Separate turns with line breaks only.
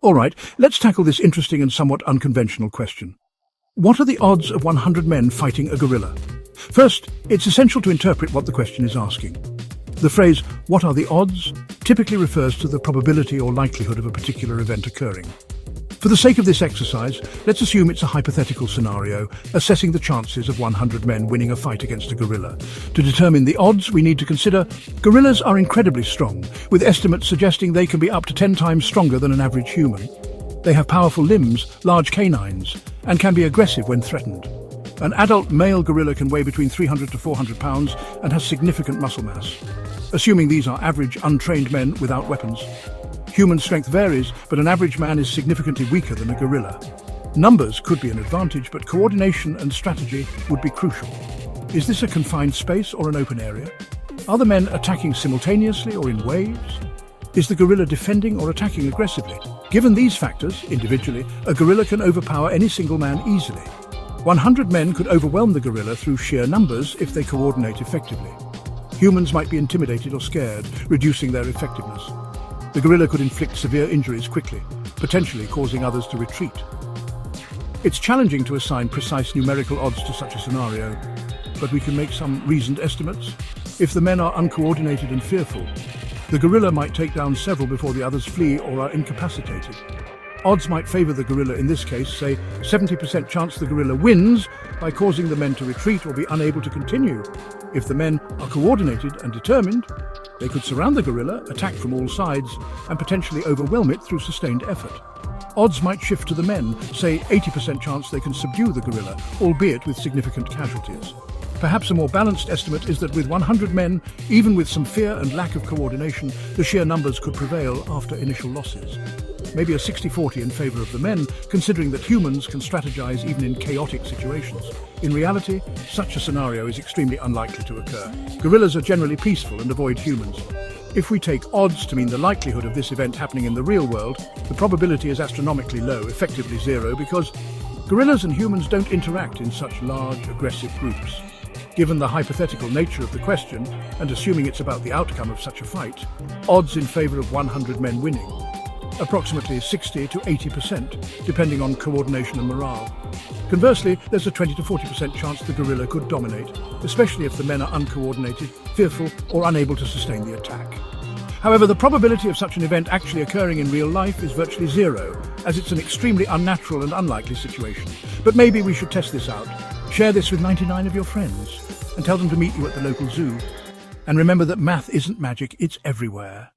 All right, let's tackle this interesting and somewhat unconventional question. What are the odds of 100 men fighting a gorilla? First, it's essential to interpret what the question is asking. The phrase, "what are the odds?" typically refers to the probability or likelihood of a particular event occurring. For the sake of this exercise, let's assume it's a hypothetical scenario, assessing the chances of 100 men winning a fight against a gorilla. To determine the odds, we need to consider gorillas are incredibly strong, with estimates suggesting they can be up to 10 times stronger than an average human. They have powerful limbs, large canines, and can be aggressive when threatened. An adult male gorilla can weigh between 300 to 400 pounds and has significant muscle mass. Assuming these are average, untrained men without weapons. Human strength varies, but an average man is significantly weaker than a gorilla. Numbers could be an advantage, but coordination and strategy would be crucial. Is this a confined space or an open area? Are the men attacking simultaneously or in waves? Is the gorilla defending or attacking aggressively? Given these factors, individually, a gorilla can overpower any single man easily. 100 men could overwhelm the gorilla through sheer numbers if they coordinate effectively. Humans might be intimidated or scared, reducing their effectiveness. The gorilla could inflict severe injuries quickly, potentially causing others to retreat. It's challenging to assign precise numerical odds to such a scenario, but we can make some reasoned estimates. If the men are uncoordinated and fearful, the gorilla might take down several before the others flee or are incapacitated. Odds might favor the gorilla in this case, say 70% chance the gorilla wins by causing the men to retreat or be unable to continue. If the men are coordinated and determined, they could surround the gorilla, attack from all sides, and potentially overwhelm it through sustained effort. Odds might shift to the men, say 80% chance they can subdue the gorilla, albeit with significant casualties. Perhaps a more balanced estimate is that with 100 men, even with some fear and lack of coordination, the sheer numbers could prevail after initial losses. Maybe a 60-40 in favor of the men, considering that humans can strategize even in chaotic situations. In reality, such a scenario is extremely unlikely to occur. Gorillas are generally peaceful and avoid humans. If we take odds to mean the likelihood of this event happening in the real world, the probability is astronomically low, effectively zero, because gorillas and humans don't interact in such large, aggressive groups. Given the hypothetical nature of the question, and assuming it's about the outcome of such a fight, odds in favor of 100 men winning. Approximately 60 to 80%, depending on coordination and morale. Conversely, there's a 20 to 40% chance the gorilla could dominate, especially if the men are uncoordinated, fearful, or unable to sustain the attack. However, the probability of such an event actually occurring in real life is virtually zero, as it's an extremely unnatural and unlikely situation. But maybe we should test this out. Share this with 99 of your friends, and tell them to meet you at the local zoo. And remember that math isn't magic, it's everywhere.